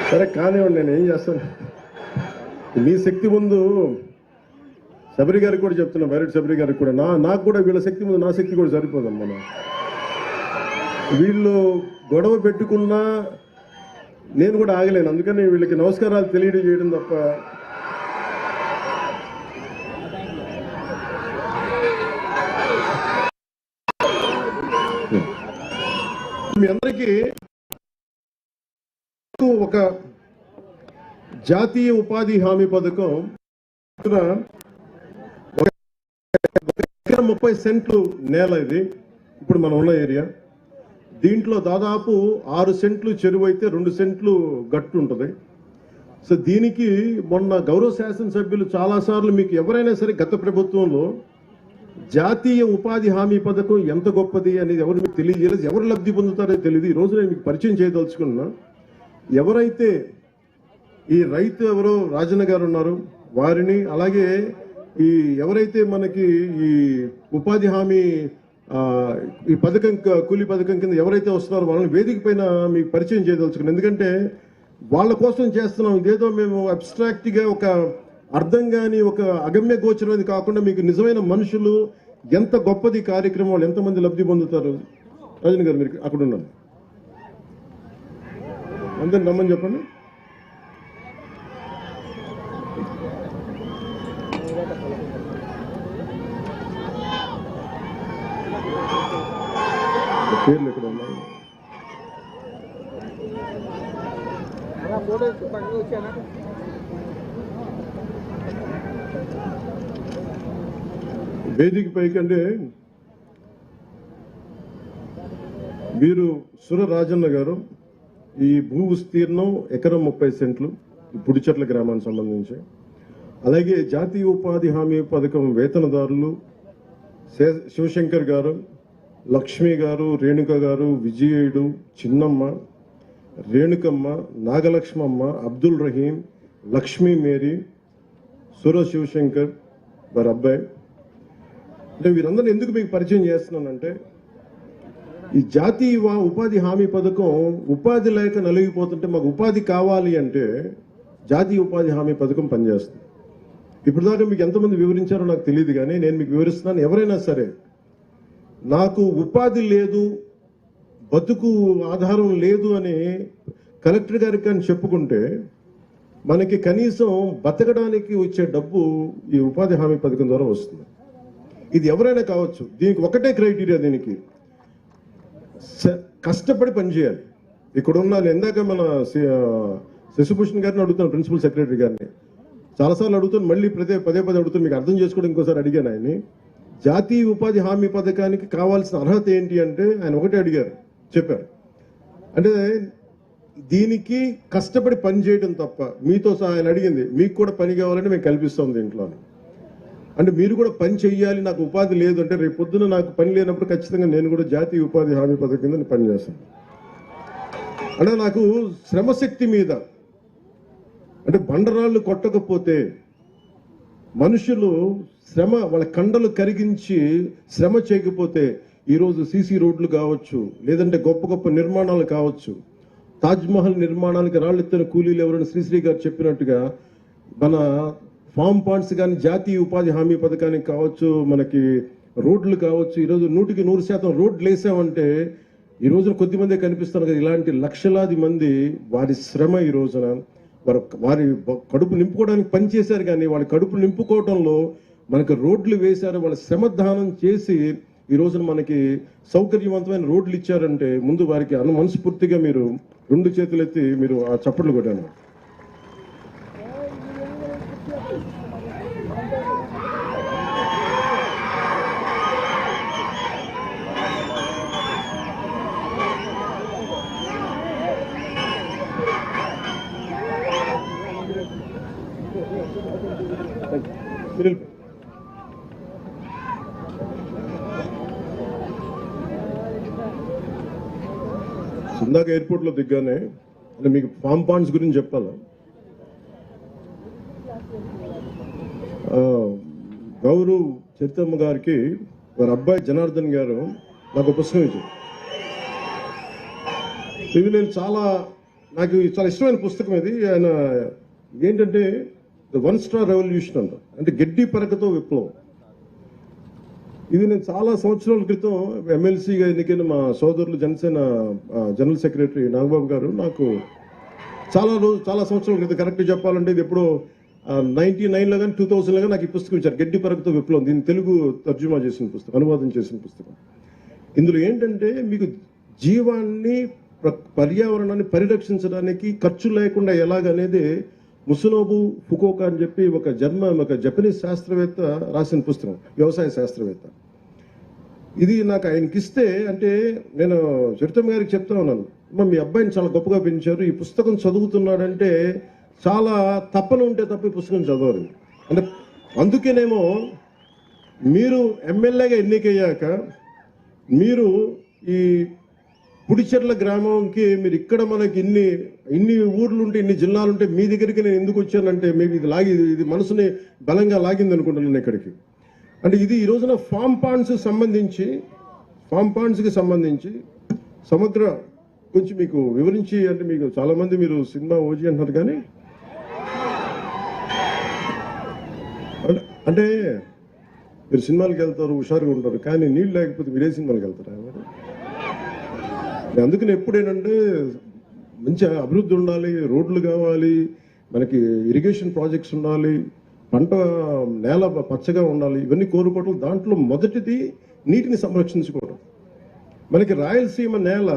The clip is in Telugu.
సరే కానివ్వండి, నేను ఏం చేస్తాను. మీ శక్తి ముందు శబరి గారికి కూడా చెప్తున్నా, బైరెడ్డి శబరి గారికి కూడా, నాకు కూడా వీళ్ళ శక్తి ముందు నా శక్తి కూడా సరిపోదమ్మా. వీళ్ళు గొడవ పెట్టుకున్నా నేను కూడా ఆగలేను. అందుకని వీళ్ళకి నమస్కారాలు తెలియజేయడం తప్ప మీ అందరికీ ఒక జాతీయ ఉపాధి హామీ పథకం 30 సెంట్లు నేల. ఇది ఇప్పుడు మనం ఉన్న ఏరియా. దీంట్లో దాదాపు 6 సెంట్లు చెరువు అయితే 2 సెంట్లు గట్టు ఉంటుంది. సో దీనికి మొన్న గౌరవ శాసనసభ్యులు చాలాసార్లు మీకు ఎవరైనా సరే గత ప్రభుత్వంలో జాతీయ ఉపాధి హామీ పథకం ఎంత గొప్పది అనేది ఎవరు మీకు తెలియజేయలేదు, ఎవరు లబ్ధి పొందుతారో తెలియదు. ఈరోజు నేను మీకు పరిచయం చేయదలుచుకున్నా. ఎవరైతే ఈ రైతు ఎవరో రాజన్న గారు ఉన్నారు వారిని, అలాగే ఈ ఎవరైతే మనకి ఈ ఉపాధి హామీ ఈ పథకం కూలీ పథకం కింద ఎవరైతే వస్తున్నారో వాళ్ళని వేదిక పైన మీకు పరిచయం చేయదలుచుకున్నాను. ఎందుకంటే వాళ్ళ కోసం చేస్తున్నాం. ఇదేదో మేము అబ్స్ట్రాక్ట్గా ఒక అర్థం కాని ఒక అగమ్య గోచరది కాకుండా మీకు నిజమైన మనుషులు, ఎంత గొప్పది కార్యక్రమాలు, ఎంతమంది లబ్ధి పొందుతారు. రాజన్ గారు మీరు అక్కడ ఉన్నారు, అందరిని నమ్మని చెప్పండి. పేర్లు ఎక్కడ ఉన్నాయి? వేదిక పైకంటే వీరు సుర రాజన్న గారు. ఈ భూ విస్తీర్ణం ఎకరం 30 సెంట్లు, పుడిచెట్ల గ్రామానికి సంబంధించి. అలాగే జాతీయ ఉపాధి హామీ పథకం వేతనదారులు శివశంకర్ గారు, లక్ష్మి గారు, రేణుక గారు, విజయుడు, చిన్నమ్మ, రేణుకమ్మ, నాగలక్ష్మమ్మ, అబ్దుల్ రహీం, లక్ష్మీ మేరీ, సుర శివశంకర్ వారి అబ్బాయి. అంటే వీరందరినీ ఎందుకు మీకు పరిచయం చేస్తున్నానంటే, ఈ జాతీయ ఉపాధి హామీ పథకం ఉపాధి లేక నలిగిపోతుంటే మాకు ఉపాధి కావాలి అంటే జాతీయ ఉపాధి హామీ పథకం పనిచేస్తుంది. ఇప్పుడు దాకా మీకు ఎంతమంది వివరించారో నాకు తెలియదు, కానీ నేను మీకు వివరిస్తున్నాను. ఎవరైనా సరే నాకు ఉపాధి లేదు, బతుకు ఆధారం లేదు అని కలెక్టర్ గారికి కానీ చెప్పుకుంటే మనకి కనీసం బతకడానికి వచ్చే డబ్బు ఈ ఉపాధి హామీ పథకం ద్వారా వస్తుంది. ఇది ఎవరైనా కావచ్చు. దీనికి ఒకటే క్రైటీరియా, దీనికి కష్టపడి పనిచేయాలి. ఇక్కడున్న ఇందాక మన శశిభూషణ్ గారిని అడుగుతాను, ప్రిన్సిపల్ సెక్రటరీ గారిని చాలాసార్లు అడుగుతాను, మళ్ళీ పదే పదే అడుగుతాను. మీకు అర్థం చేసుకోవడం ఇంకోసారి అడిగాను ఆయన్ని. జాతీయ ఉపాధి హామీ పథకానికి కావాల్సిన అర్హత ఏంటి అంటే ఆయన ఒకటే అడిగారు, చెప్పారు. అంటే దీనికి కష్టపడి పని చేయడం తప్ప, మీతో ఆయన అడిగింది మీకు కూడా పని కావాలంటే మేము కల్పిస్తాం దీంట్లో. అంటే మీరు కూడా పని చెయ్యాలి, నాకు ఉపాధి లేదు అంటే రేపు పొద్దున నాకు పని లేనప్పుడు ఖచ్చితంగా నేను కూడా జాతీయ ఉపాధి హామీ పథకం కింద పని చేస్తాను. అంటే నాకు శ్రమశక్తి మీద, అంటే బండరాళ్ళు కొట్టకపోతే మనుషులు శ్రమ, వాళ్ళ కండలు కరిగించి శ్రమ చేయకపోతే ఈరోజు సీసీ రోడ్లు కావచ్చు, లేదంటే గొప్ప గొప్ప నిర్మాణాలు కావచ్చు, తాజ్మహల్ నిర్మాణానికి రాళ్ళెత్తిన కూలీలు ఎవరైనా శ్రీశ్రీ గారు చెప్పినట్టుగా మన ఫామ్ పాండ్స్ కానీ జాతీయ ఉపాధి హామీ పథకానికి కావచ్చు, మనకి రోడ్లు కావచ్చు, ఈరోజు 100% రోడ్లు వేసామంటే ఈ రోజున కొద్దిమందే కనిపిస్తారు కదా. ఇలాంటి లక్షలాది మంది వారి శ్రమ ఈ రోజున వారి కడుపు నింపుకోవడానికి పనిచేశారు, కానీ వాళ్ళ కడుపు నింపుకోవడంలో మనకు రోడ్లు వేశారు. వాళ్ళ శ్రమదానం చేసి ఈ రోజున మనకి సౌకర్యవంతమైన రోడ్లు ఇచ్చారంటే ముందు వారికి మనస్ఫూర్తిగా మీరు 2 చేతులు ఎత్తి మీరు ఆ చప్పట్లు కొట్టాను. ఇందాక ఎయిర్పోర్ట్లో దిగ్గానే అంటే మీకు ఫామ్ పాండ్స్ గురించి చెప్పాలా. గౌరవ్ చరితమ్మ గారికి వారి అబ్బాయి జనార్దన్ గారు నాకు పుస్తకం ఇచ్చారు. ఇది నేను చాలా నాకు చాలా ఇష్టమైన పుస్తకం ఇది. ఆయన ఏంటంటే ద వన్ స్టార్ రెవల్యూషన్ అంట, అంటే గడ్డి పరకతో విప్లవం. ఇది నేను చాలా సంవత్సరాల క్రితం ఎమ్మెల్సీగా ఎన్నికైన మా సోదరులు జనసేన జనరల్ సెక్రటరీ నాగబాబు గారు నాకు చాలా సంవత్సరాల క్రితం, కరెక్ట్ చెప్పాలంటే ఇది ఎప్పుడో 99లో కానీ 2000లో కానీ నాకు ఈ పుస్తకం ఇచ్చారు, గడ్డి పరకతో విప్లవం. దీన్ని తెలుగు తర్జుమా చేసిన పుస్తకం, అనువాదం చేసిన పుస్తకం. ఇందులో ఏంటంటే మీకు జీవాన్ని పర్యావరణాన్ని పరిరక్షించడానికి ఖర్చు లేకుండా ఎలాగనేది ముసునోబు ఫుకోకా అని చెప్పి ఒక జపనీస్ శాస్త్రవేత్త రాసిన పుస్తకం, వ్యవసాయ శాస్త్రవేత్త. ఇది నాకు ఆయనకి ఇస్తే, అంటే నేను చరితమ్మ గారికి చెప్తా ఉన్నాను, మీ అబ్బాయిని చాలా గొప్పగా పెంచారు, ఈ పుస్తకం చదువుతున్నాడంటే చాలా తప్పన ఉంటే తప్ప ఈ పుస్తకం చదవరు. అంటే అందుకేనేమో మీరు ఎమ్మెల్యేగా ఎన్నికయ్యాక ఇది ఈ పుడిచెర్ల గ్రామంకి మీరు ఇక్కడ మనకి ఇన్ని ఊర్లుంటే, ఇన్ని జిల్లాలుంటే మీ దగ్గరికి నేను ఎందుకు వచ్చానంటే మేబీ ఇది మనసుని బలంగా లాగింది అనుకుంటున్నాను ఇక్కడికి. అంటే ఇది ఈ రోజున ఫామ్ పాండ్స్కి సంబంధించి సమగ్ర కొంచెం మీకు వివరించి, అంటే మీకు చాలా మంది మీరు సినిమా ఓజీ అంటున్నారు కానీ, అంటే మీరు సినిమాలకు వెళ్తారు, హుషారుగా ఉంటారు, కానీ నీళ్ళు లేకపోతే మీరే సినిమాలకు వెళ్తారా? అందుకని ఎప్పుడేనంటే మంచి అభివృద్ధి ఉండాలి, రోడ్లు కావాలి, మనకి ఇరిగేషన్ ప్రాజెక్ట్స్ ఉండాలి, పంట నేల పచ్చగా ఉండాలి, ఇవన్నీ కోరుకోవటం. దాంట్లో మొదటిది నీటిని సంరక్షించుకోవడం. మనకి రాయలసీమ నేల